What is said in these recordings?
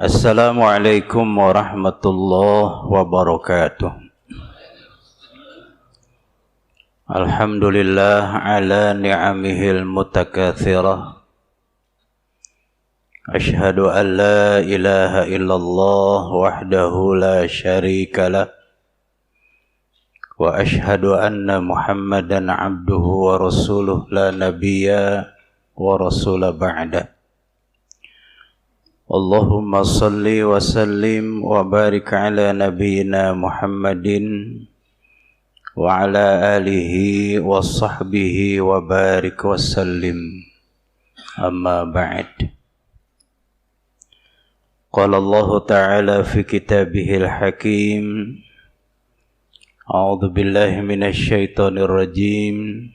Assalamualaikum warahmatullahi wabarakatuh. Alhamdulillah ala ni'amihil mutakatsirah. Ashhadu an la ilaha illallah wahdahu la syarika lah. Wa ashhadu anna Muhammadan abduhu wa rasuluh la nabiyya wa rasula ba'da. Allahumma salli wa sallim wa barik ala nabiyyina Muhammadin wa ala alihi wa sahbihi wa barik wa sallim. Amma ba'd. Qala Allah Ta'ala fi kitabihil hakim. A'udzu billahi minasy syaithanir rajim.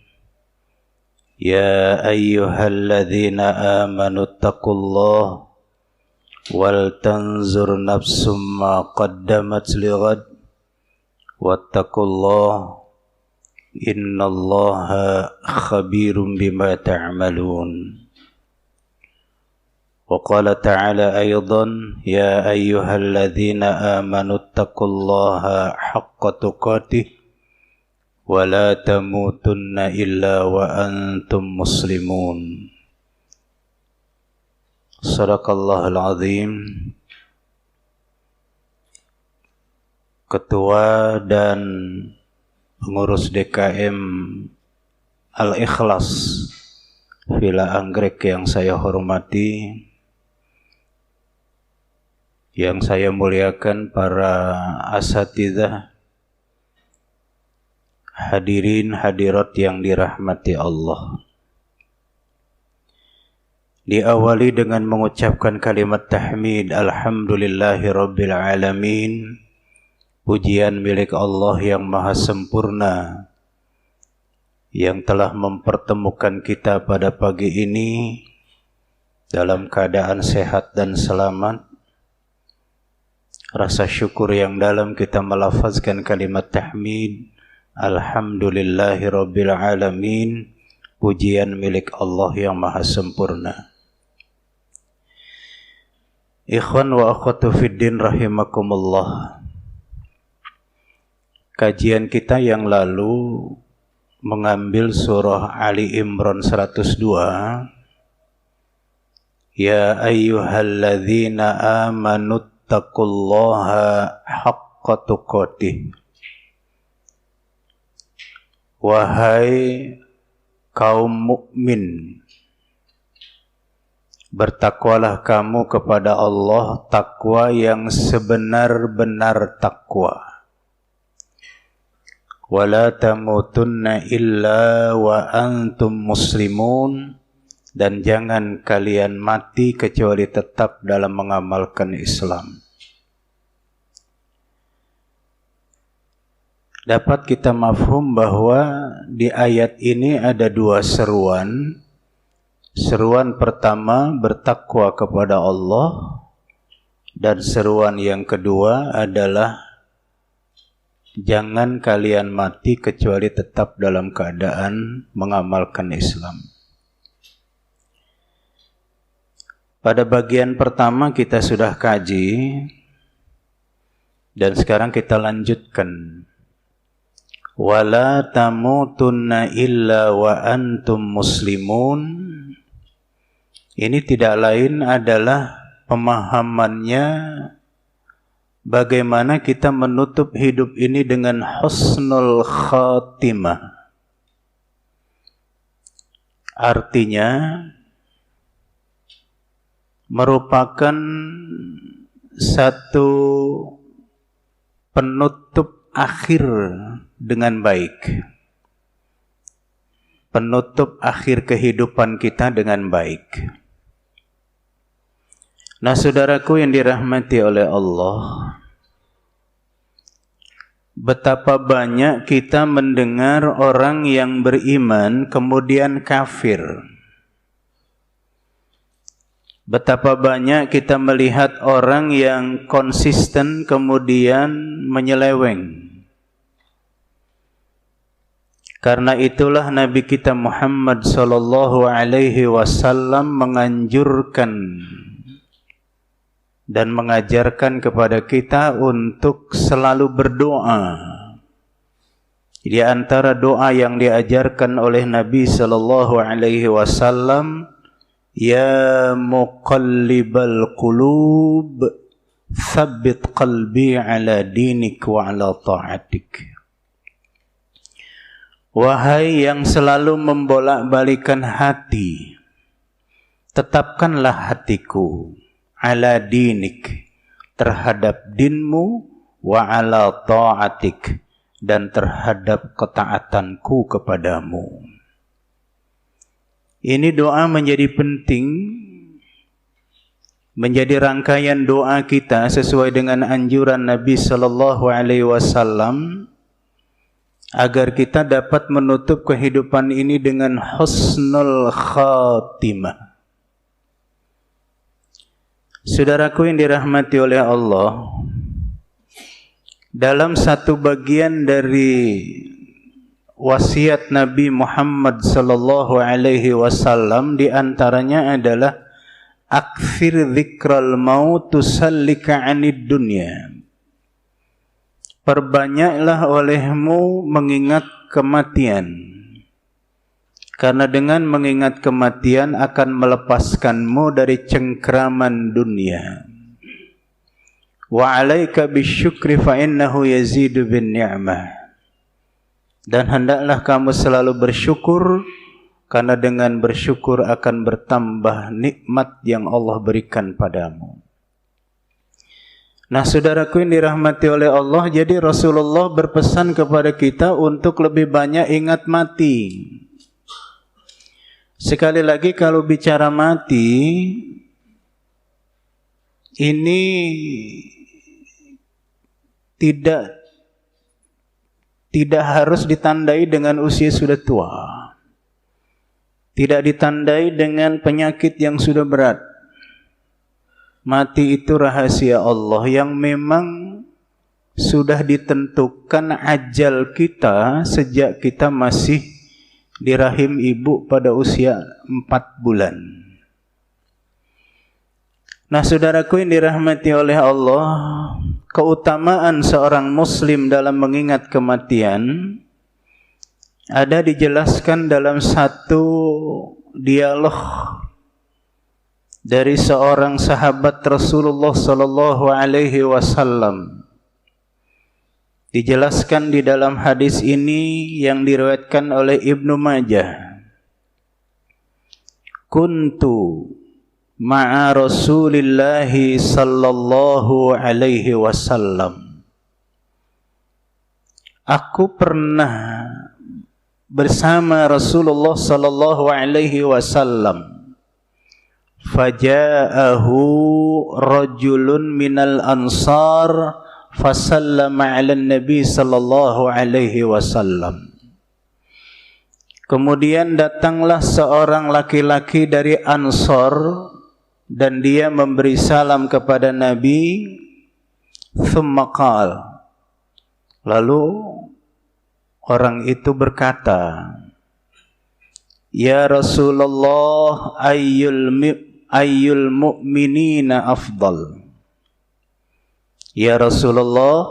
Ya ayyuhalladzina amanu taqullaha wal tanzur nafsum ma qaddamat lighad wattaqullah innallaha khabirum bima ta'malun. Wa qala ta'ala aydan ya ayyuhalladzina amanu taqullaha haqqa tuqatih wa la tamutunna illa wa antum muslimun. Sadaqallahul azim. Ketua dan pengurus DKM Al-Ikhlas Villa Anggrek yang saya hormati, yang saya muliakan para asatidzah, hadirin hadirat yang dirahmati Allah. Diawali dengan mengucapkan kalimat tahmid, alhamdulillahi rabbil alamin. Pujian milik Allah yang maha sempurna, yang telah mempertemukan kita pada pagi ini dalam keadaan sehat dan selamat. Rasa syukur yang dalam kita melafazkan kalimat tahmid, alhamdulillahi rabbil alamin. Pujian milik Allah yang maha sempurna. Ikhwan wa akhwatu fiddin rahimakumullah. Kajian kita yang lalu mengambil surah Ali Imran 102. Ya ayyuhalladzina amanu taqullaha haqqa tuqatih. Wahai kaum mukmin, bertakwalah kamu kepada Allah takwa yang sebenar-benar takwa. Wala tamutunna illa wa antum muslimun, dan jangan kalian mati kecuali tetap dalam mengamalkan Islam. Dapat kita mafhum bahwa di ayat ini ada dua seruan. Seruan pertama bertakwa kepada Allah, dan seruan yang kedua adalah jangan kalian mati kecuali tetap dalam keadaan mengamalkan Islam. Pada bagian pertama kita sudah kaji, dan sekarang kita lanjutkan. Wala tamutunna illa wa antum muslimun. Ini tidak lain adalah pemahamannya bagaimana kita menutup hidup ini dengan husnul khatimah. Artinya merupakan satu penutup akhir dengan baik. Penutup akhir kehidupan kita dengan baik. Nah, saudaraku yang dirahmati oleh Allah, betapa banyak kita mendengar orang yang beriman kemudian kafir. Betapa banyak kita melihat orang yang konsisten kemudian menyeleweng. Karena itulah Nabi kita Muhammad sallallahu alaihi wasallam menganjurkan dan mengajarkan kepada kita untuk selalu berdoa. Di antara doa yang diajarkan oleh Nabi sallallahu alaihi wasallam, ya muqallibal qulub tsabbit qalbi ala dinik wa ala ta'atik. Wahai yang selalu membolak-balikan hati, tetapkanlah hatiku ala dinik, terhadap dinmu, wa ala ta'atik, dan terhadap ketaatanku kepadamu. Ini doa menjadi penting, menjadi rangkaian doa kita sesuai dengan anjuran Nabi sallallahu alaihi wasallam, agar kita dapat menutup kehidupan ini dengan husnul khatimah. Saudaraku yang dirahmati oleh Allah, dalam satu bagian dari wasiat Nabi Muhammad sallallahu alaihi wasallam, di antaranya adalah akthir dzikral maut tusallika 'anid dunya. Perbanyaklah olehmu mengingat kematian, karena dengan mengingat kematian akan melepaskanmu dari cengkraman dunia. Wa 'alaika bisyukri fa innahu yazidu bin ni'mah. Dan hendaklah kamu selalu bersyukur, karena dengan bersyukur akan bertambah nikmat yang Allah berikan padamu. Nah, saudaraku yang dirahmati oleh Allah, jadi Rasulullah berpesan kepada kita untuk lebih banyak ingat mati. Sekali lagi, kalau bicara mati, ini tidak harus ditandai dengan usia sudah tua. Tidak ditandai dengan penyakit yang sudah berat. Mati itu rahasia Allah yang memang sudah ditentukan ajal kita sejak kita masih di rahim ibu pada usia 4 bulan. Nah, saudaraku yang dirahmati oleh Allah, keutamaan seorang muslim dalam mengingat kematian ada dijelaskan dalam satu dialog dari seorang sahabat Rasulullah sallallahu alaihi wasallam. Dijelaskan di dalam hadis ini yang diriwayatkan oleh Ibnu Majah. Kuntu ma'a Rasulillah sallallahu alaihi wasallam. Aku pernah bersama Rasulullah sallallahu alaihi wasallam. Faja'ahu rajulun minal ansar fasallama 'alan nabi sallallahu alaihi wasallam. Kemudian datanglah seorang laki-laki dari Ansor dan dia memberi salam kepada Nabi. Thumma qala, lalu orang itu berkata, ya Rasulullah, ayyul mu'minina afdal. Ya Rasulullah,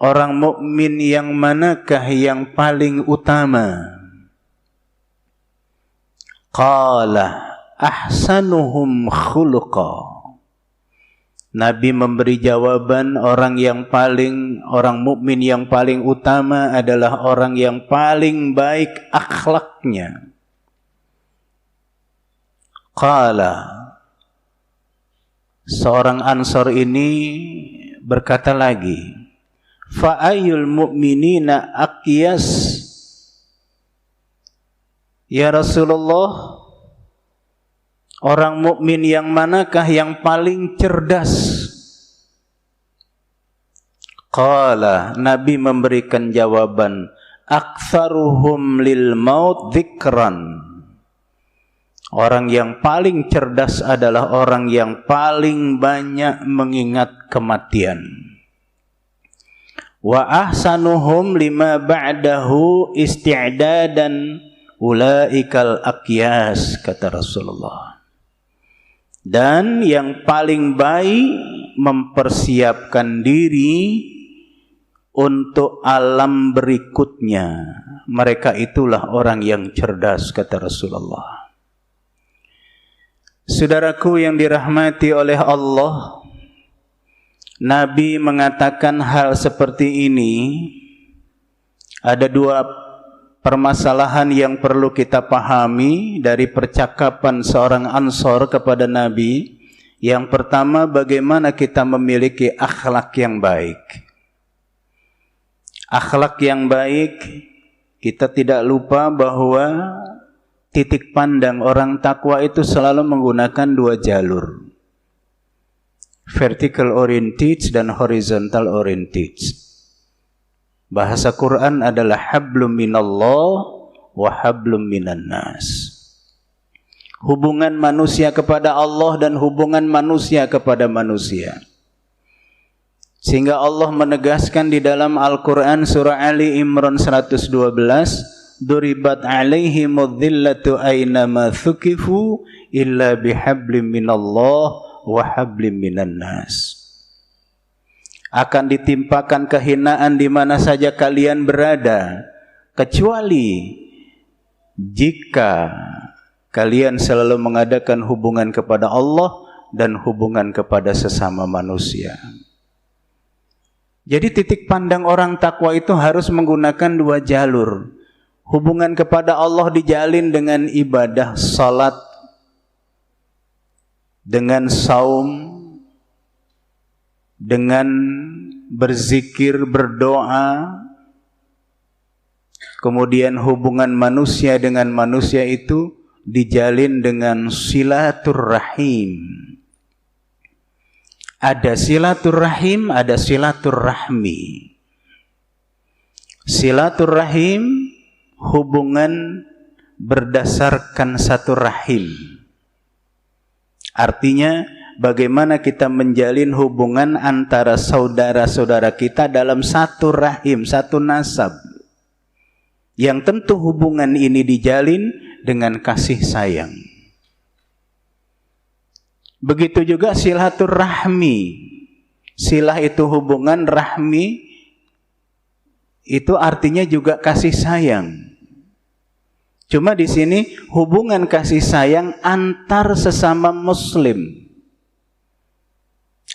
orang mukmin yang manakah yang paling utama? Qala ahsanuhum khuluqa. Nabi memberi jawaban, orang mukmin yang paling utama adalah orang yang paling baik akhlaknya. Qala, seorang Ansor ini berkata lagi, fa ayyul mu'minina aqyas. Ya Rasulullah, orang mukmin yang manakah yang paling cerdas? Qala, Nabi memberikan jawaban, aktsaruhum lil maut dzikran. Orang yang paling cerdas adalah orang yang paling banyak mengingat kematian. Wa ahsanuhum lima ba'dahu isti'dadan ulaikal aqyas, kata Rasulullah. Dan yang paling baik mempersiapkan diri untuk alam berikutnya. Mereka itulah orang yang cerdas, kata Rasulullah. Saudaraku yang dirahmati oleh Allah, Nabi mengatakan hal seperti ini. Ada dua permasalahan yang perlu kita pahami dari percakapan seorang Ansor kepada Nabi. Yang pertama, bagaimana kita memiliki akhlak yang baik. Akhlak yang baik, kita tidak lupa bahwa titik pandang orang takwa itu selalu menggunakan dua jalur. Vertical oriented dan horizontal oriented. Bahasa Quran adalah hablum minallah wa hablum minan nas. Hubungan manusia kepada Allah dan hubungan manusia kepada manusia. Sehingga Allah menegaskan di dalam Al-Quran surah Ali Imran 112, duribat alaihimudz dhillatu aynama thuqifu illa bihablim minallah wa hablim minan nas. Akan ditimpakan kehinaan di mana saja kalian berada, kecuali jika kalian selalu mengadakan hubungan kepada Allah dan hubungan kepada sesama manusia. Jadi titik pandang orang takwa itu harus menggunakan dua jalur. Hubungan kepada Allah dijalin dengan ibadah salat, dengan saum, dengan berzikir, berdoa. Kemudian hubungan manusia dengan manusia itu dijalin dengan silaturrahim. Ada silaturrahim, ada silaturrahmi. Silaturrahim hubungan berdasarkan satu rahim. Artinya bagaimana kita menjalin hubungan antara saudara-saudara kita dalam satu rahim, satu nasab. Yang tentu hubungan ini dijalin dengan kasih sayang. Begitu juga silaturahmi. Silah itu hubungan, rahmi itu artinya juga kasih sayang. Cuma di sini hubungan kasih sayang antar sesama muslim,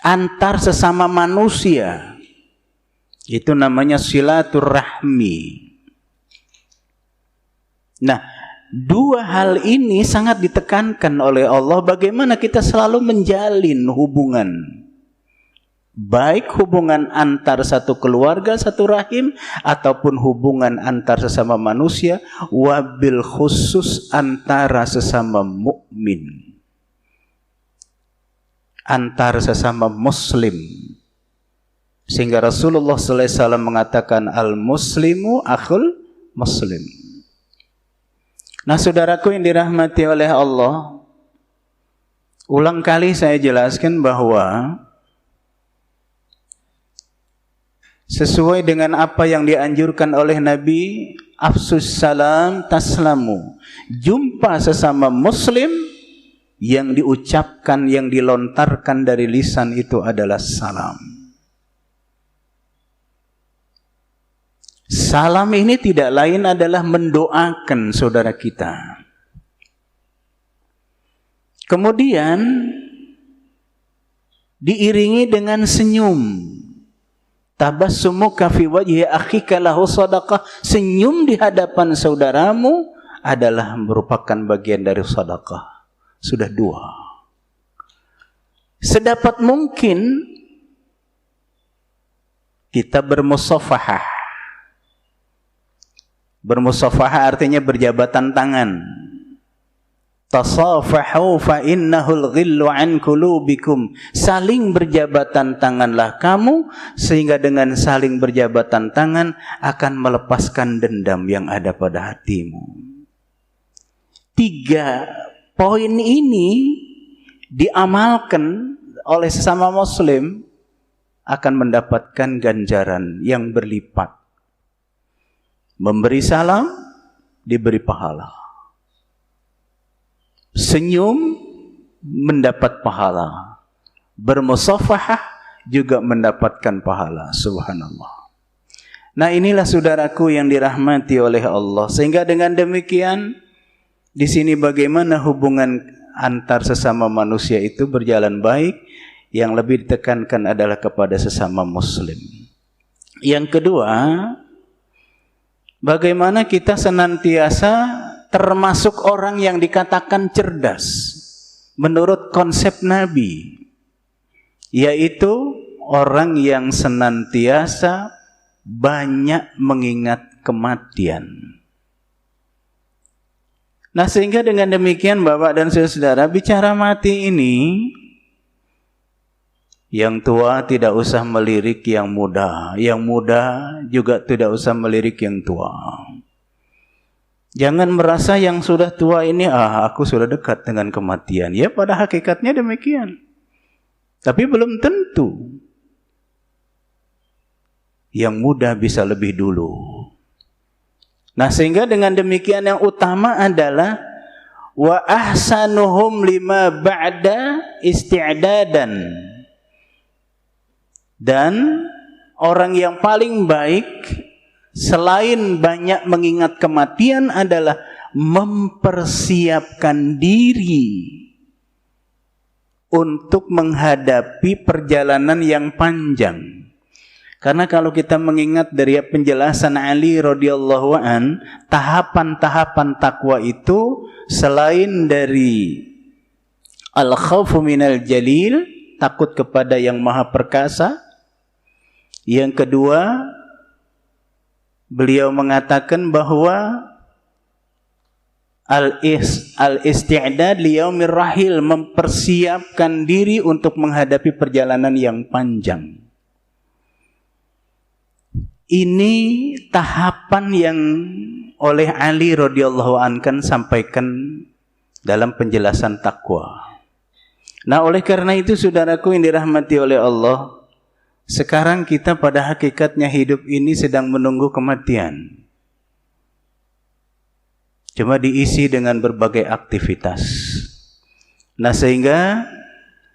antar sesama manusia. Itu namanya silaturahmi. Nah, dua hal ini sangat ditekankan oleh Allah, bagaimana kita selalu menjalin hubungan. Baik hubungan antar satu keluarga, satu rahim, ataupun hubungan antar sesama manusia, wabil khusus antara sesama mukmin, antar sesama muslim. Sehingga Rasulullah SAW mengatakan al-muslimu akhul muslim. Nah, saudaraku yang dirahmati oleh Allah, ulang kali saya jelaskan bahwa sesuai dengan apa yang dianjurkan oleh Nabi, afsus salam taslamu. Jumpa sesama muslim, yang diucapkan, yang dilontarkan dari lisan itu adalah salam. Salam ini tidak lain adalah mendoakan saudara kita. Kemudian diiringi dengan senyum. Tabassumuka fi wajhi akhika lahu sadaqah. Senyum di hadapan saudaramu adalah merupakan bagian dari sedekah. Sudah dua. Sedapat mungkin kita bermusafahah. Bermusafahah artinya berjabatan tangan. Tasafahu fa innahul ghillu an qulubikum. Saling berjabatan tanganlah kamu, sehingga dengan saling berjabatan tangan akan melepaskan dendam yang ada pada hatimu. 3 poin ini diamalkan oleh sesama muslim akan mendapatkan ganjaran yang berlipat. Memberi salam, diberi pahala. Senyum, mendapat pahala. Bermusafahah juga mendapatkan pahala. Subhanallah. Nah, inilah saudaraku yang dirahmati oleh Allah. Sehingga dengan demikian, di sini bagaimana hubungan antar sesama manusia itu berjalan baik. Yang lebih ditekankan adalah kepada sesama muslim. Yang kedua, bagaimana kita senantiasa termasuk orang yang dikatakan cerdas menurut konsep Nabi, yaitu orang yang senantiasa banyak mengingat kematian. Nah, sehingga dengan demikian Bapak dan saudara, bicara mati ini, yang tua tidak usah melirik yang muda juga tidak usah melirik yang tua. Jangan merasa yang sudah tua ini, aku sudah dekat dengan kematian. Ya, pada hakikatnya demikian. Tapi belum tentu. Yang muda bisa lebih dulu. Nah, sehingga dengan demikian yang utama adalah wa ahsanuhum lima ba'da isti'dadan. Dan orang yang paling baik selain banyak mengingat kematian adalah mempersiapkan diri untuk menghadapi perjalanan yang panjang. Karena kalau kita mengingat dari penjelasan Ali radhiyallahu an, tahapan-tahapan takwa itu selain dari al-khaufu minal jalil, takut kepada yang maha perkasa. Yang kedua, beliau mengatakan bahwa al-isti'dad liyaumir rahil, mempersiapkan diri untuk menghadapi perjalanan yang panjang. Ini tahapan yang oleh Ali radhiyallahu anhu sampaikan dalam penjelasan takwa. Nah, oleh karena itu saudaraku yang dirahmati oleh Allah, sekarang kita pada hakikatnya hidup ini sedang menunggu kematian. Cuma diisi dengan berbagai aktivitas. Nah, sehingga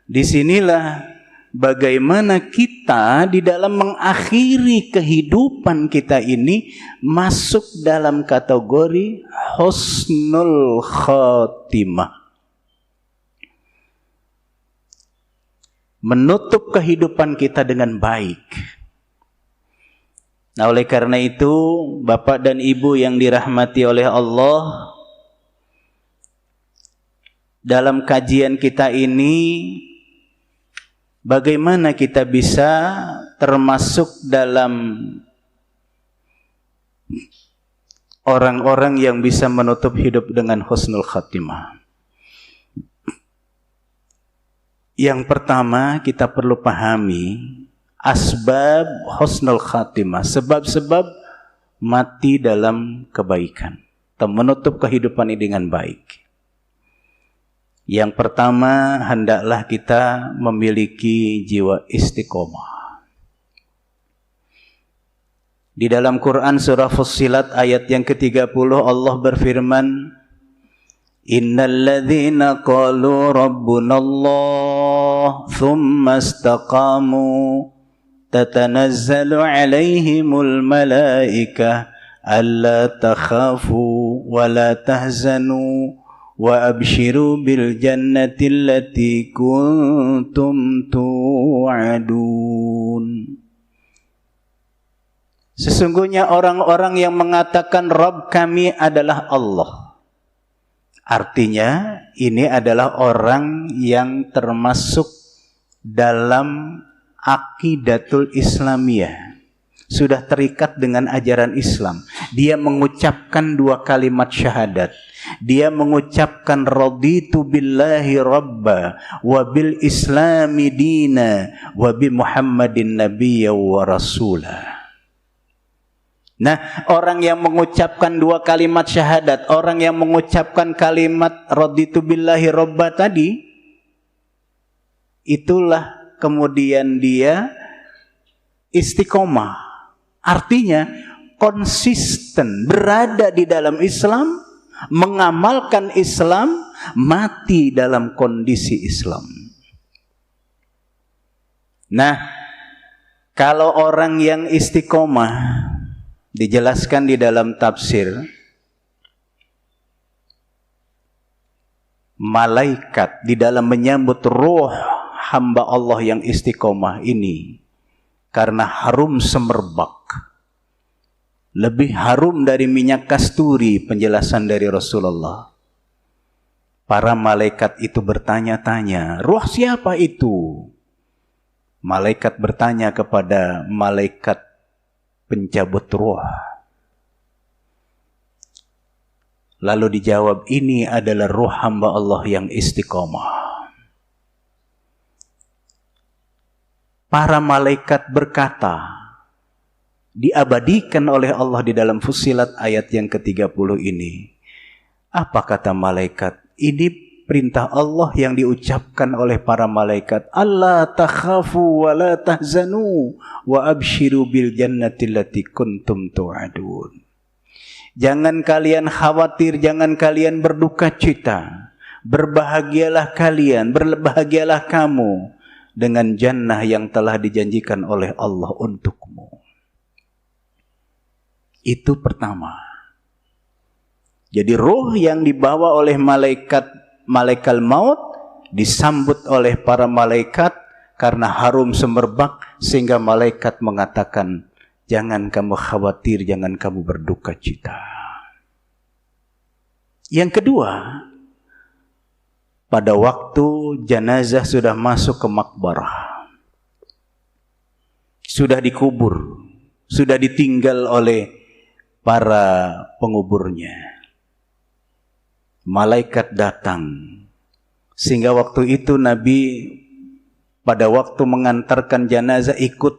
disinilah bagaimana kita di dalam mengakhiri kehidupan kita ini masuk dalam kategori husnul khatimah. Menutup kehidupan kita dengan baik. Nah, oleh karena itu, Bapak dan Ibu yang dirahmati oleh Allah, dalam kajian kita ini, bagaimana kita bisa termasuk dalam orang-orang yang bisa menutup hidup dengan husnul khatimah. Yang pertama, kita perlu pahami asbab husnul khatimah, sebab-sebab mati dalam kebaikan atau menutup kehidupan ini dengan baik. Yang pertama, hendaklah kita memiliki jiwa istiqomah. Di dalam Quran surah Fussilat ayat yang ke-30 Allah berfirman, Innal ladzina qalu rabbunallah thumma istaqamu tatanazzalu alaihimul malaikah alla takhafu wa la tahzanu wa abshiru bil jannati allati kuntum tu'adun. Sesungguhnya orang-orang yang mengatakan Rabb kami adalah Allah, artinya ini adalah orang yang termasuk dalam aqidatul Islamiyah, sudah terikat dengan ajaran Islam. Dia mengucapkan dua kalimat syahadat. Dia mengucapkan raditu billahi rabba wa bil islami dina wa bi Muhammadin nabiyya wa rasulah. Nah, orang yang mengucapkan dua kalimat syahadat, orang yang mengucapkan kalimat raditu billahi robba tadi, itulah kemudian dia istiqomah. Artinya konsisten berada di dalam Islam, mengamalkan Islam mati dalam kondisi Islam. Nah, kalau orang yang istiqomah, dijelaskan di dalam tafsir, malaikat di dalam menyambut ruh hamba Allah yang istiqomah ini, karena harum semerbak, lebih harum dari minyak kasturi, penjelasan dari Rasulullah. Para malaikat itu bertanya-tanya, ruh siapa itu? Malaikat bertanya kepada malaikat pencabut ruh. Lalu dijawab, ini adalah ruh hamba Allah yang istiqomah. Para malaikat berkata, diabadikan oleh Allah di dalam Fussilat ayat yang ke-30 ini. Apa kata malaikat? Ini perintah Allah yang diucapkan oleh para malaikat. Allah takhafu wa la tahzanu wa abshiru bil jannati allati kuntum tu'adun. Jangan kalian khawatir, jangan kalian berduka cita. Berbahagialah kalian, berbahagialah kamu dengan jannah yang telah dijanjikan oleh Allah untukmu. Itu pertama. Jadi roh yang dibawa oleh malaikat maut disambut oleh para malaikat karena harum semerbak, sehingga malaikat mengatakan, jangan kamu khawatir, jangan kamu berduka cita. Yang kedua, pada waktu jenazah sudah masuk ke makbarah, sudah dikubur, sudah ditinggal oleh para penguburnya, malaikat datang. Sehingga waktu itu Nabi pada waktu mengantarkan jenazah ikut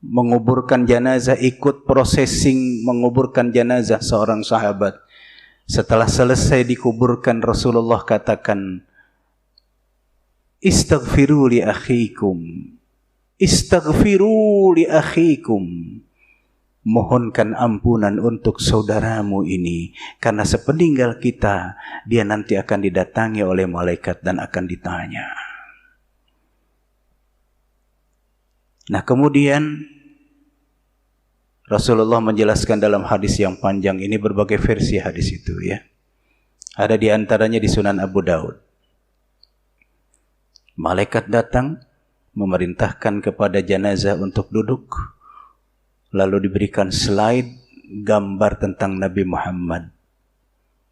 menguburkan jenazah, ikut processing menguburkan jenazah seorang sahabat. Setelah selesai dikuburkan, Rasulullah katakan, istaghfiru li akhikum, istaghfiru li akhikum, mohonkan ampunan untuk saudaramu ini, karena sepeninggal kita dia nanti akan didatangi oleh malaikat dan akan ditanya. Nah, kemudian Rasulullah menjelaskan dalam hadis yang panjang ini, berbagai versi hadis itu ya. Ada di antaranya di Sunan Abu Daud. Malaikat datang memerintahkan kepada jenazah untuk duduk, lalu diberikan slide gambar tentang Nabi Muhammad.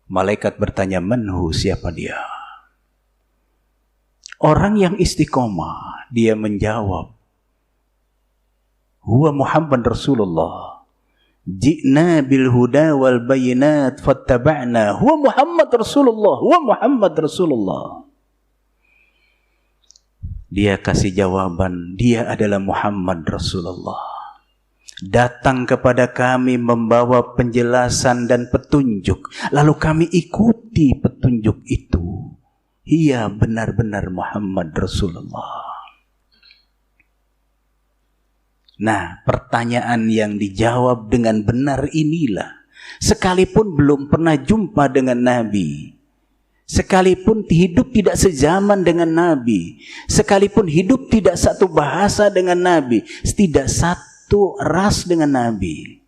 Malaikat bertanya, manhu, siapa dia? Orang yang istiqomah, dia menjawab, huwa Muhammad Rasulullah, ji'na bil huda wal bayinat fattaba'na, huwa Muhammad Rasulullah, huwa Muhammad Rasulullah. Dia kasih jawaban, dia adalah Muhammad Rasulullah, datang kepada kami membawa penjelasan dan petunjuk, lalu kami ikuti petunjuk itu. Ia benar-benar Muhammad Rasulullah. Nah, pertanyaan yang dijawab dengan benar inilah, sekalipun belum pernah jumpa dengan Nabi, sekalipun hidup tidak sezaman dengan Nabi, sekalipun hidup tidak satu bahasa dengan Nabi, tidak satu ras dengan Nabi,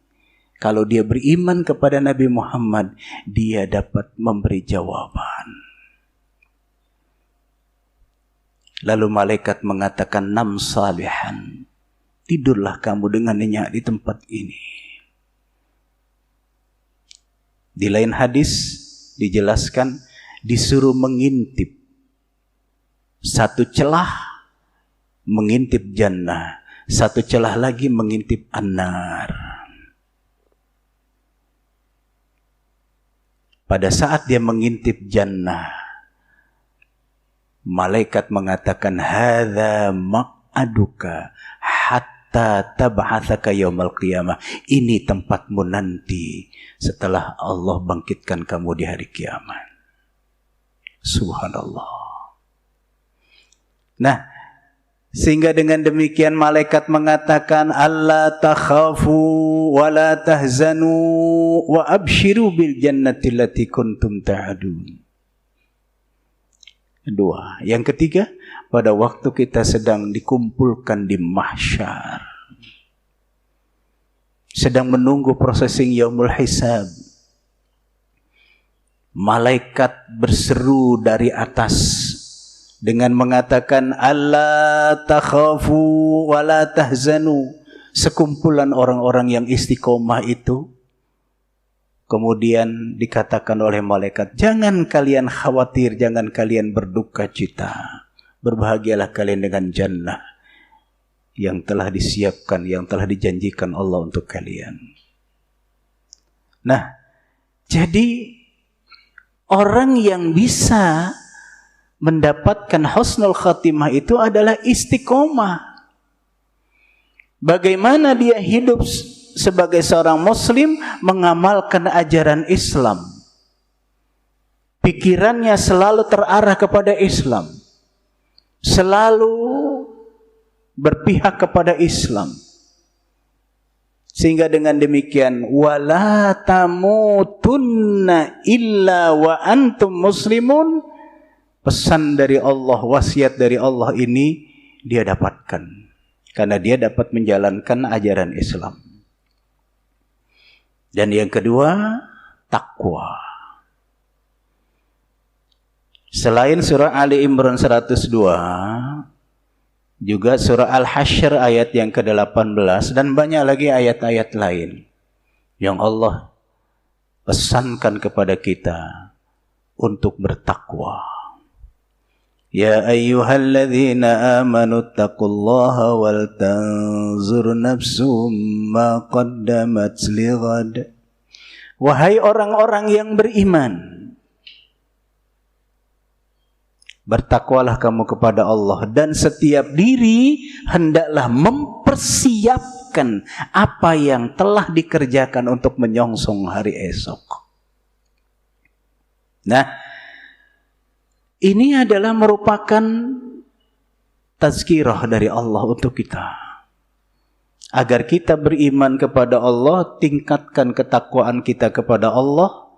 kalau dia beriman kepada Nabi Muhammad, dia dapat memberi jawaban. Lalu malaikat mengatakan, nam salihan, tidurlah kamu dengan nyenyak di tempat ini. Di lain hadis dijelaskan, disuruh mengintip satu celah, mengintip jannah, satu celah lagi mengintip an-nar. Pada saat dia mengintip jannah, malaikat mengatakan, hadza maq'aduka hatta tab'atsaka yaumal qiyamah. Ini tempatmu nanti setelah Allah bangkitkan kamu di hari kiamat. Subhanallah. Nah, sehingga dengan demikian malaikat mengatakan, alla takhafu wa la tahzanu wa abshiru bil jannati allati kuntum ta'adun. Dua. Yang ketiga, pada waktu kita sedang dikumpulkan di mahsyar, sedang menunggu processing yaumul hisab, malaikat berseru dari atas dengan mengatakan alla takhafu wa la tahzanu. Sekumpulan orang-orang yang istiqomah itu kemudian dikatakan oleh malaikat, jangan kalian khawatir, jangan kalian berduka cita. Berbahagialah kalian dengan jannah yang telah disiapkan, yang telah dijanjikan Allah untuk kalian. Nah, jadi orang yang bisa mendapatkan husnul khatimah itu adalah istiqomah. Bagaimana dia hidup sebagai seorang muslim mengamalkan ajaran Islam. Pikirannya selalu terarah kepada Islam. Selalu berpihak kepada Islam. Sehingga dengan demikian wala tamutunna illa wa antum muslimun, pesan dari Allah, wasiat dari Allah ini dia dapatkan karena dia dapat menjalankan ajaran Islam. Dan yang kedua, takwa. Selain surah Ali Imran 102, juga surah Al-Hasyr ayat yang ke-18 dan banyak lagi ayat-ayat lain yang Allah pesankan kepada kita untuk bertakwa. Ya ayyuhalladzina amanu taqullaha wal tanzur nafsum ma qaddamat lighad. Wahai orang-orang yang beriman, bertakwalah kamu kepada Allah dan setiap diri hendaklah mempersiapkan apa yang telah dikerjakan untuk menyongsong hari esok. Nah, ini adalah merupakan tazkirah dari Allah untuk kita. Agar kita beriman kepada Allah, tingkatkan ketakwaan kita kepada Allah,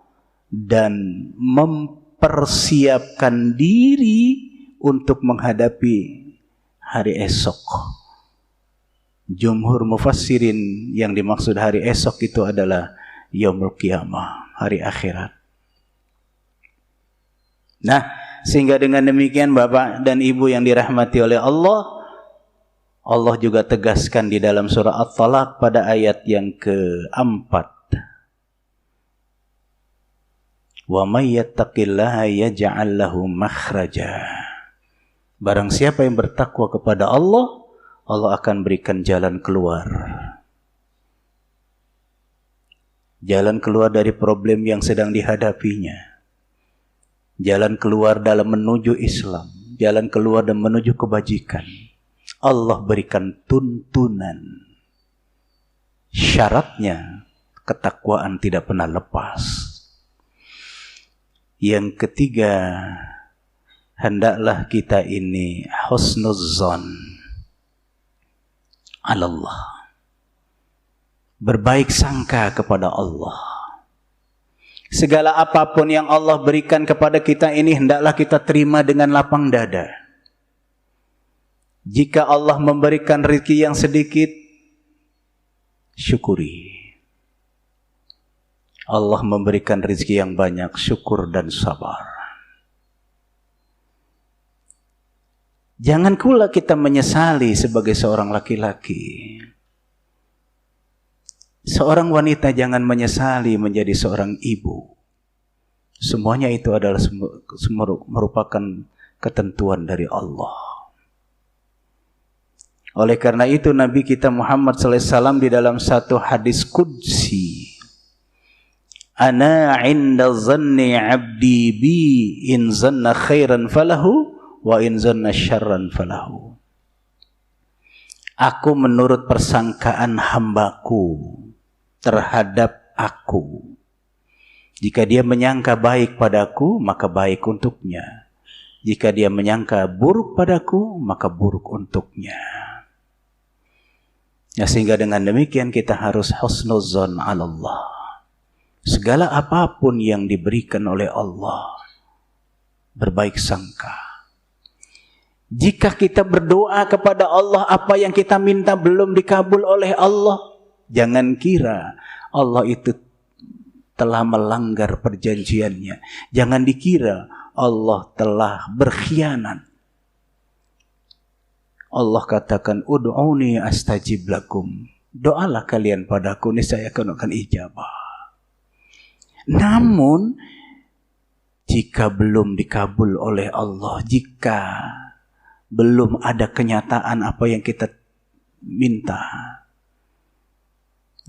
dan mempersiapkan diri untuk menghadapi hari esok. Jumhur mufassirin yang dimaksud hari esok itu adalah yaumul qiyamah, hari akhirat. Nah, sehingga dengan demikian Bapak dan Ibu yang dirahmati oleh Allah, Allah juga tegaskan di dalam surah At-Talaq pada ayat yang keempat, wa may yattaqillaha yaj'al lahu makhraja. Barang siapa yang bertakwa kepada Allah, Allah akan berikan jalan keluar. Jalan keluar dari problem yang sedang dihadapinya. Jalan keluar dalam menuju Islam, jalan keluar dan menuju kebajikan. Allah berikan tuntunan. Syaratnya ketakwaan tidak pernah lepas. Yang ketiga, hendaklah kita ini husnuzzon ala Allah. Berbaik sangka kepada Allah. Segala apapun yang Allah berikan kepada kita ini hendaklah kita terima dengan lapang dada. Jika Allah memberikan rezeki yang sedikit, syukuri. Allah memberikan rezeki yang banyak, syukur dan sabar. Jangan pula kita menyesali sebagai seorang laki-laki. Seorang wanita jangan menyesali menjadi seorang ibu. Semuanya itu adalah merupakan ketentuan dari Allah. Oleh karena itu Nabi kita Muhammad SAW di dalam satu hadis qudsi, ana 'inda dhanni 'abdi bi in zanna khairan falahu wa in zanna syarran falahu. Aku menurut persangkaan hambaku terhadap aku. Jika dia menyangka baik padaku, maka baik untuknya. Jika dia menyangka buruk padaku, maka buruk untuknya. Ya, sehingga dengan demikian kita harus husnuzzon 'ala Allah. Segala apapun yang diberikan oleh Allah, berbaik sangka. Jika kita berdoa kepada Allah, apa yang kita minta belum dikabul oleh Allah, jangan kira Allah itu telah melanggar perjanjiannya. Jangan dikira Allah telah berkhianat. Allah katakan, ud'uni astajib lakum. Doalah kalian padaku, niscaya akan ijabah. Namun, jika belum dikabul oleh Allah, jika belum ada kenyataan apa yang kita minta,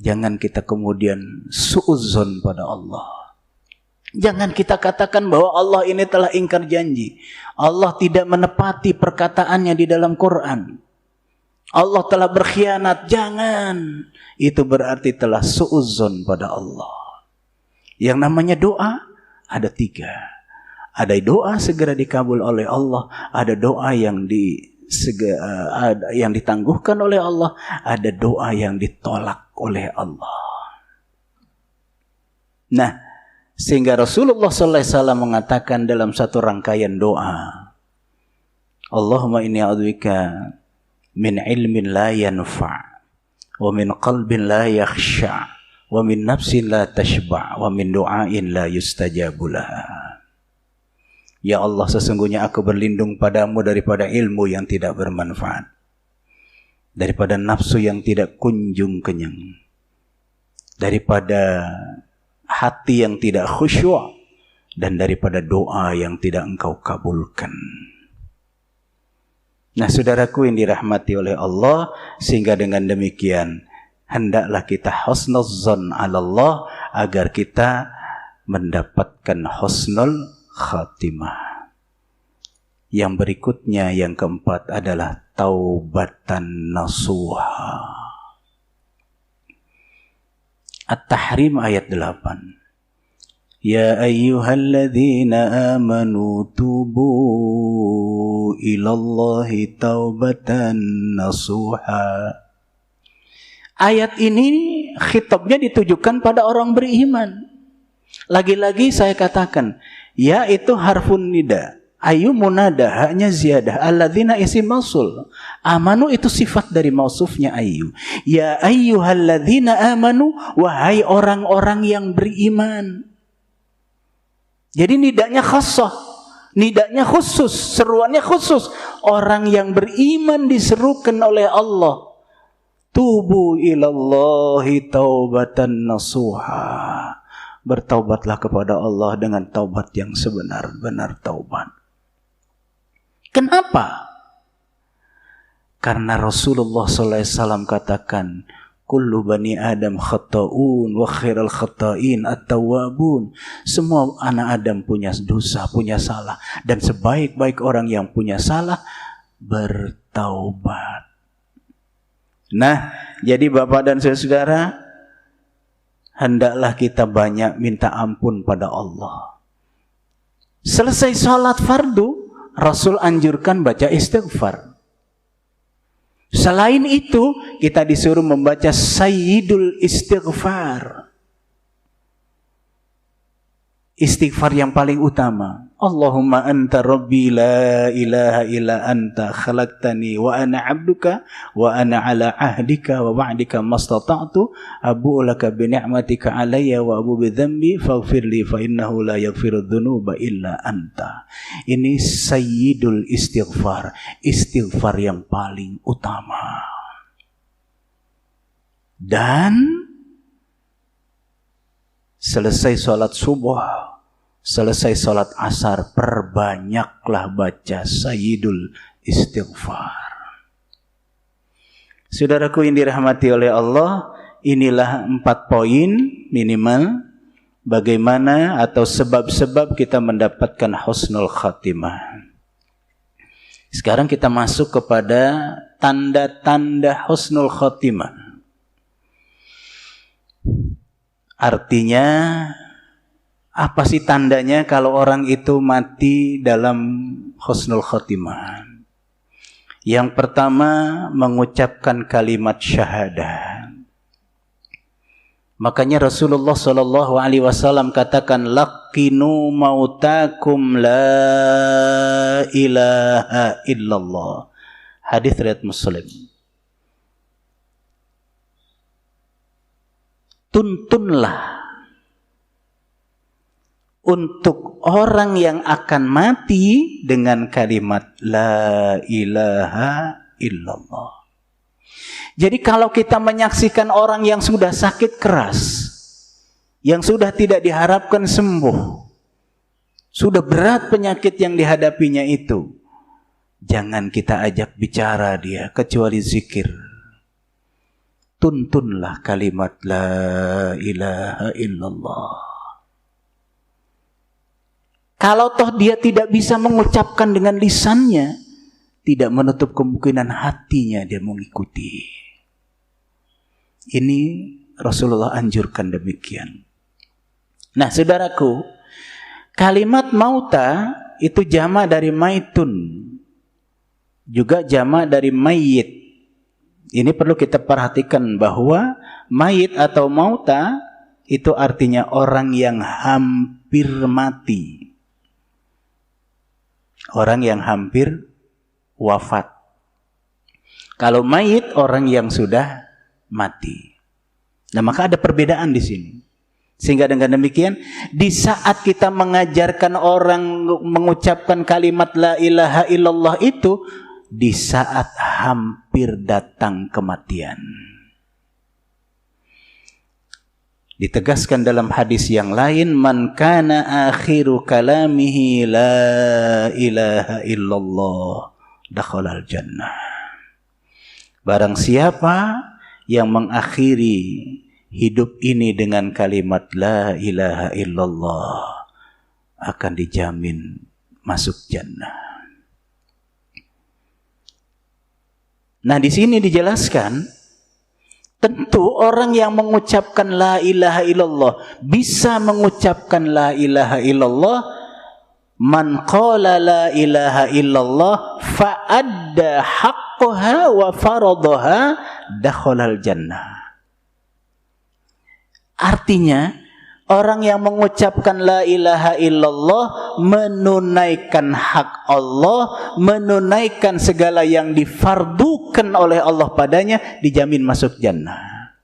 jangan kita kemudian suudzon pada Allah. Jangan kita katakan bahwa Allah ini telah ingkar janji. Allah tidak menepati perkataannya di dalam Quran. Allah telah berkhianat. Jangan. Itu berarti telah suudzon pada Allah. Yang namanya doa ada 3. Ada doa segera dikabul oleh Allah. Ada doa yang ditangguhkan oleh Allah. Ada doa yang ditolak oleh Allah. Nah, sehingga Rasulullah SAW mengatakan dalam satu rangkaian doa, Allahumma inni a'udzubika min ilmin la yanfa' wa min qalbin la yakhsha' wa min nafsin la tashba' wa min du'ain la yustajabu laha. Ya Allah, sesungguhnya aku berlindung padamu daripada ilmu yang tidak bermanfaat, daripada nafsu yang tidak kunjung kenyang, daripada hati yang tidak khusyuk, dan daripada doa yang tidak engkau kabulkan. Nah, saudaraku yang dirahmati oleh Allah, sehingga dengan demikian hendaklah kita husnudzon ala Allah agar kita mendapatkan husnul khatimah. Yang berikutnya, yang keempat adalah taubatan nasuha. At-Tahrim ayat 8. Ya ayyuhalladzina amanu tubu ilallahi taubatan nasuha. Ayat ini khitabnya ditujukan pada orang beriman. Lagi-lagi saya katakan, ya itu harfun nida. Ayu munada, haknya ziyadah. Alladzina isim mausul. Amanu itu sifat dari mausufnya ayu. Ya ayyuhalladzina amanu, wahai orang-orang yang beriman. Jadi nidanya khassah, nidanya khusus, seruannya khusus. Orang yang beriman diserukan oleh Allah. Tubu ilallahi taubatan nasuha. Bertaubatlah kepada Allah dengan taubat yang sebenar-benar taubat. Kenapa? Karena Rasulullah SAW katakan, kullu bani Adam khata'un wa khairal khata'in at-tawwabun. Semua anak Adam punya dosa, punya salah, dan sebaik-baik orang yang punya salah bertaubat. Nah, jadi Bapak dan saudara, hendaklah kita banyak minta ampun pada Allah. Selesai sholat fardu, Rasul anjurkan baca istighfar. Selain itu, kita disuruh membaca sayyidul istighfar. Istighfar yang paling utama. Allahumma anta rabbi la ilaha illa anta khalaqtani wa ana abduka wa ana ala ahdika wa wa'dika mastata'tu abu'u laka bi ni'matika alayya wa abu bi dhanbi faghfirli fa innahu la yaghfiru dhunuba illa anta. Ini sayyidul istighfar, istighfar yang paling utama. Dan selesai sholat subuh, selesai sholat asar, perbanyaklah baca sayyidul istighfar. Saudaraku yang dirahmati oleh Allah, inilah 4 poin minimal bagaimana atau sebab-sebab kita mendapatkan husnul khatimah. Sekarang kita masuk kepada tanda-tanda husnul khatimah. Artinya, apa sih tandanya kalau orang itu mati dalam husnul khatimah? Yang pertama, mengucapkan kalimat syahadah. Makanya Rasulullah sallallahu alaihi wasallam katakan, laqinu mautakum la ilaha illallah. Hadis riwayat Muslim. Tuntunlah untuk orang yang akan mati dengan kalimat la ilaha illallah. Jadi kalau kita menyaksikan orang yang sudah sakit keras, yang sudah tidak diharapkan sembuh, sudah berat penyakit yang dihadapinya itu, jangan kita ajak bicara dia kecuali zikir. Tuntunlah kalimat la ilaha illallah. Kalau toh dia tidak bisa mengucapkan dengan lisannya, tidak menutup kemungkinan hatinya dia mengikuti. Ini Rasulullah anjurkan demikian. Nah, saudaraku, kalimat mauta itu jamak dari maitun, juga jamak dari mayit. Ini perlu kita perhatikan bahwa mayit atau mauta itu artinya orang yang hampir mati, orang yang hampir wafat. Kalau mayit orang yang sudah mati. Nah, maka ada perbedaan di sini. Sehingga dengan demikian, di saat kita mengajarkan orang mengucapkan kalimat la ilaha illallah itu, di saat hampir datang kematian. Ditegaskan dalam hadis yang lain, man kana akhiru kalamihi la ilaha illallah dakhalal jannah. Barang siapa yang mengakhiri hidup ini dengan kalimat la ilaha illallah akan dijamin masuk jannah. Nah, di sini dijelaskan, tentu orang yang mengucapkan la ilaha illallah bisa mengucapkan la ilaha illallah. Man qala la ilaha illallah fa'adda haqqaha wa faradaha dakhalal jannah. Artinya, orang yang mengucapkan la ilaha illallah menunaikan hak Allah, menunaikan segala yang difardukan oleh Allah padanya, dijamin masuk jannah.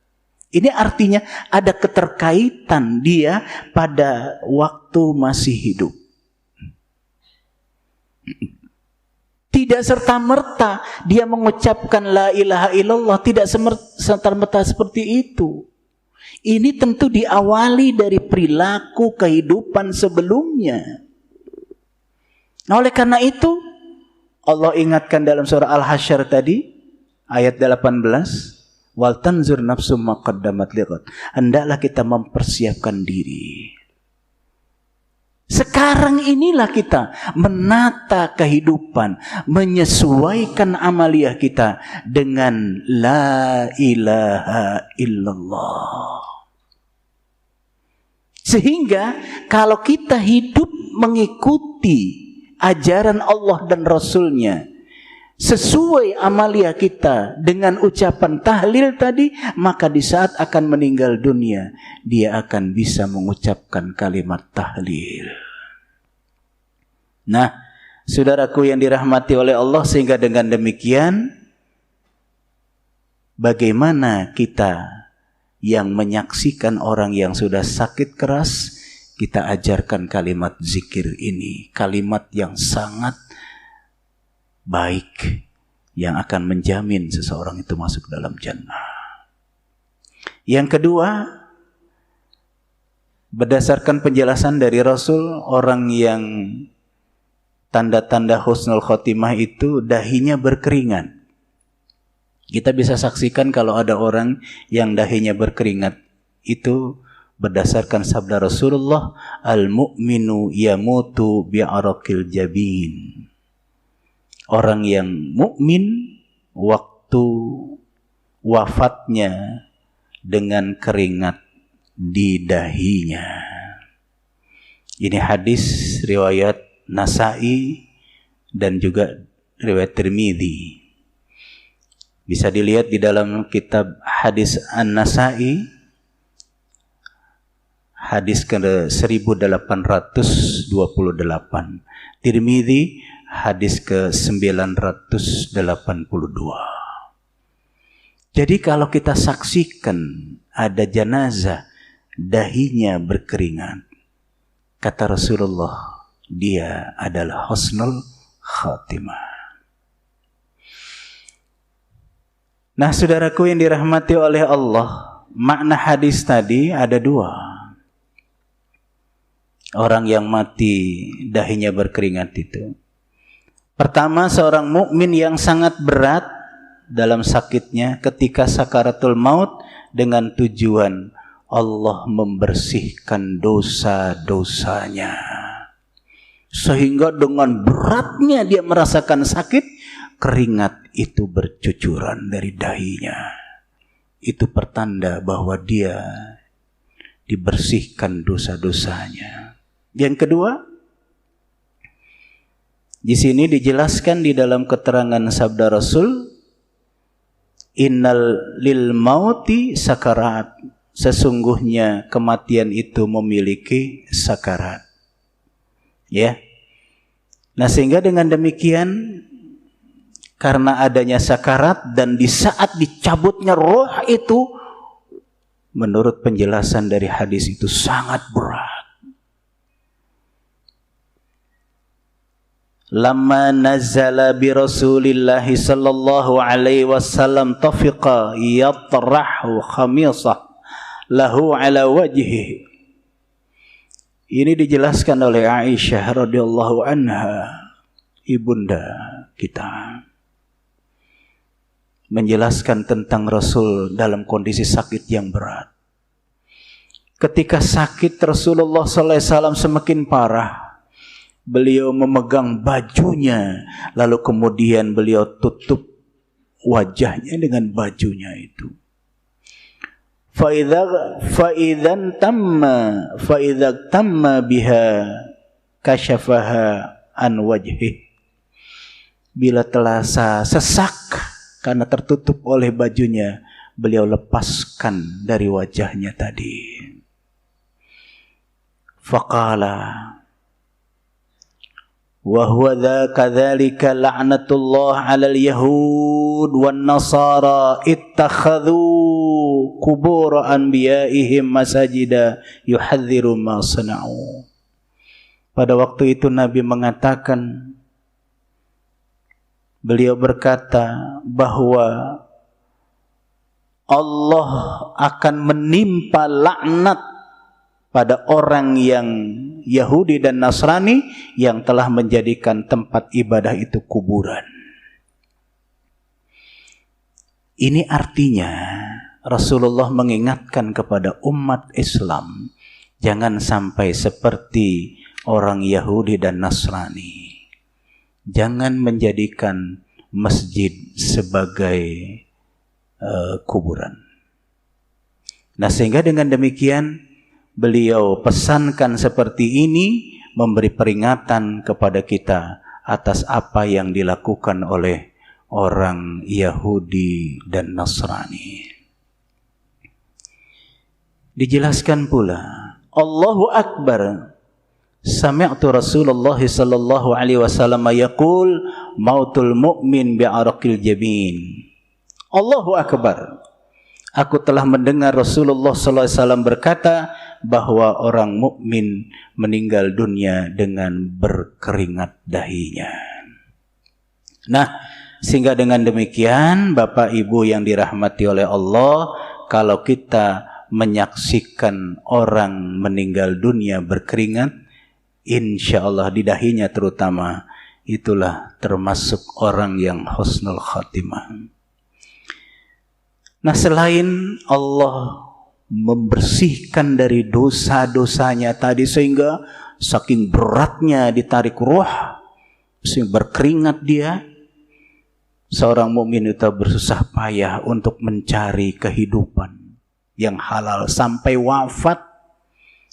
Ini artinya ada keterkaitan dia pada waktu masih hidup. Tidak serta-merta dia mengucapkan la ilaha illallah, tidak serta-merta seperti itu. Ini tentu diawali dari perilaku kehidupan sebelumnya. Nah, oleh karena itu Allah ingatkan dalam surah Al-Hasyr tadi ayat 18, wal tanzur nafsum ma qaddamat liqad. Hendaklah kita mempersiapkan diri. Sekarang inilah kita menata kehidupan, menyesuaikan amaliyah kita dengan la ilaha illallah. Sehingga kalau kita hidup mengikuti ajaran Allah dan Rasulnya, sesuai amaliyah kita dengan ucapan tahlil tadi, maka di saat akan meninggal dunia, dia akan bisa mengucapkan kalimat tahlil. Nah, saudaraku yang dirahmati oleh Allah, sehingga dengan demikian, bagaimana kita yang menyaksikan orang yang sudah sakit keras, kita ajarkan kalimat zikir ini, kalimat yang sangat baik yang akan menjamin seseorang itu masuk dalam jannah. Yang kedua, berdasarkan penjelasan dari Rasul, orang yang tanda-tanda husnul khotimah itu dahinya berkeringat. Kita bisa saksikan kalau ada orang yang dahinya berkeringat, itu berdasarkan sabda Rasulullah, al-mu'minu yamutu bi'araqil jabin. Orang yang mukmin waktu wafatnya dengan keringat di dahinya. Ini hadis riwayat Nasa'i dan juga riwayat Tirmidzi. Bisa dilihat di dalam kitab hadis An-Nasa'i hadis ke 1828. Tirmidzi hadis ke 982. Jadi kalau kita saksikan ada jenazah dahinya berkeringat, kata Rasulullah, dia adalah husnul khatimah. Nah, saudaraku yang dirahmati oleh Allah, makna hadis tadi ada dua. Orang yang mati dahinya berkeringat itu. Pertama, seorang mukmin yang sangat berat dalam sakitnya ketika sakaratul maut dengan tujuan Allah membersihkan dosa-dosanya. Sehingga dengan beratnya dia merasakan sakit, keringat itu bercucuran dari dahinya. Itu pertanda bahwa dia dibersihkan dosa-dosanya. Yang kedua, di sini dijelaskan di dalam keterangan sabda Rasul, innal lil mauti sakarat. Sesungguhnya kematian itu memiliki sakarat. Ya. Nah, sehingga dengan demikian, karena adanya sakarat dan di saat dicabutnya roh itu, menurut penjelasan dari hadis itu sangat berat. Lamma nazala bi Rasulillah sallallahu alaihi wasallam tafiqa yatrahu khamisah lahu ala wajhihi. Ini dijelaskan oleh Aisyah radhiyallahu anha, ibunda kita, menjelaskan tentang Rasul dalam kondisi sakit yang berat. Ketika sakit Rasulullah sallallahu alaihi wasallam semakin parah, beliau memegang bajunya, lalu kemudian beliau tutup wajahnya dengan bajunya itu. Fa'idhan tamma biha kasyafaha an wajhi. Bila telah sesak karena tertutup oleh bajunya, beliau lepaskan dari wajahnya tadi. Faqala wa huwa kadzalika la'natullah 'alal yahud wan nasara ittakhadhu qubur anbiya'ihim masajida yuhadziru ma sana'u. Pada waktu itu Nabi mengatakan, beliau berkata bahwa Allah akan menimpa laknat pada orang yang Yahudi dan Nasrani yang telah menjadikan tempat ibadah itu kuburan. Ini artinya Rasulullah mengingatkan kepada umat Islam, jangan sampai seperti orang Yahudi dan Nasrani. Jangan menjadikan masjid sebagai kuburan. Nah, sehingga dengan demikian beliau pesankan seperti ini, memberi peringatan kepada kita atas apa yang dilakukan oleh orang Yahudi dan Nasrani. Dijelaskan pula, Allahu Akbar. Sami'tu Rasulullah sallallahu alaihi wasallam yaqul mautul mu'min bi'araqil jabin. Allahu Akbar. Aku telah mendengar Rasulullah sallallahu alaihi wasallam berkata bahwa orang mukmin meninggal dunia dengan berkeringat dahinya. Nah, sehingga dengan demikian Bapak Ibu yang dirahmati oleh Allah, kalau kita menyaksikan orang meninggal dunia berkeringat, insya Allah di dahinya terutama, itulah termasuk orang yang husnul khatimah. Nah, selain Allah membersihkan dari dosa-dosanya tadi sehingga saking beratnya ditarik ruh, sehingga berkeringat dia, seorang mukmin itu bersusah payah untuk mencari kehidupan yang halal sampai wafat.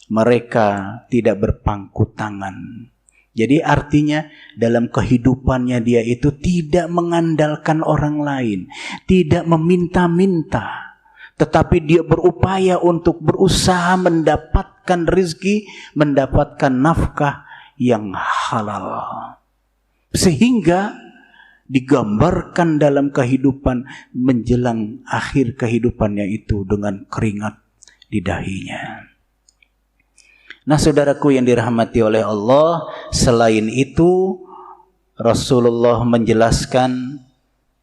Mereka tidak berpangku tangan. Jadi artinya dalam kehidupannya dia itu tidak mengandalkan orang lain, tidak meminta-minta, tetapi dia berupaya untuk berusaha mendapatkan rezeki, mendapatkan nafkah yang halal. Sehingga digambarkan dalam kehidupan menjelang akhir kehidupannya itu dengan keringat di dahinya. Nah, saudaraku yang dirahmati oleh Allah, selain itu Rasulullah menjelaskan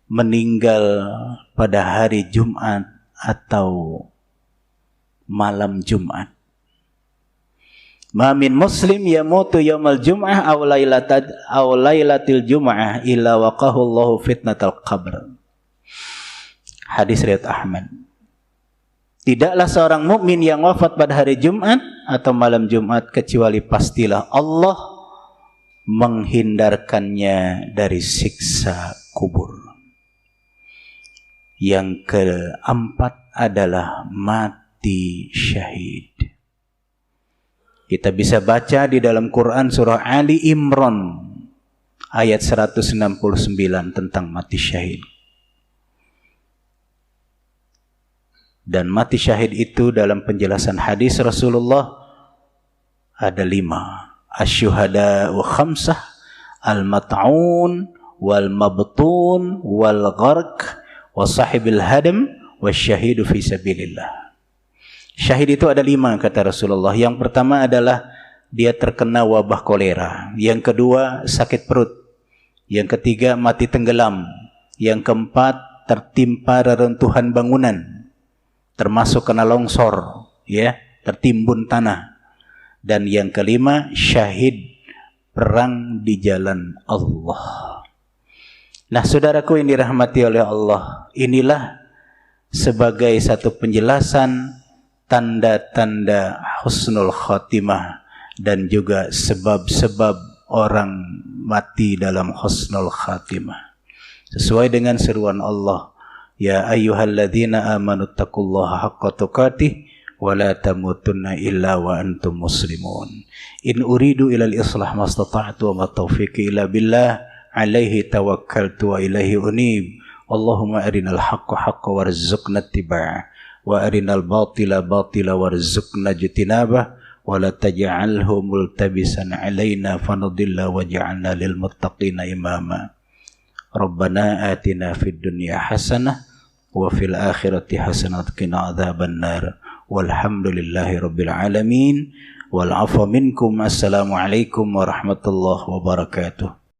meninggal pada hari Jumat atau malam Jumat. Ma min muslim yamutu yaumal jum'ah aw lailatil jum'ah illa waqahu Allahu fitnatal qabr. Hadis riwayat Ahmad. Tidaklah seorang mukmin yang wafat pada hari Jumat atau malam Jumat kecuali pastilah Allah menghindarkannya dari siksa kubur. Yang keempat adalah mati syahid. Kita bisa baca di dalam Quran surah Ali Imran ayat 169 tentang mati syahid. Dan mati syahid itu dalam penjelasan hadis Rasulullah ada 5. Asyuhada wa khamsah, al-mat'un wal mabtun wal gharq wa sahibil hadam wa syahidu fi sabilillah. Syahid itu ada 5 kata Rasulullah. Yang pertama adalah dia terkena wabah kolera. Yang kedua sakit perut. Yang ketiga mati tenggelam. Yang keempat tertimpa reruntuhan bangunan, termasuk kena longsor, ya, tertimbun tanah. Dan yang kelima syahid perang di jalan Allah. Nah, saudaraku yang dirahmati oleh Allah, inilah sebagai satu penjelasan tanda-tanda husnul khatimah dan juga sebab-sebab orang mati dalam husnul khatimah. Sesuai dengan seruan Allah, ya ayyuhalladzina amanu taqullaha haqqa tuqatih wa la tamutunna illa wa antum muslimun. In uridu ilal islah mastata'tu wa ma taufiqi illa billah alaihi tawakkaltu wa ilaihi unib. Allahumma arinal haqqa haqqa warzuqna ittiba'ah wa arinal batila batila warzuqna ijtinabah wa la taj'alhu multabisan alaina fanudilla waj'alna lil muttaqina imama. Rabbana atina fid dunya hasanah wa fil akhirati hasanah wa qina adzaban nar. Walhamdulillahi rabbil alamin wal 'afwa minkum. Assalamu alaikum warahmatullahi wabarakatuh.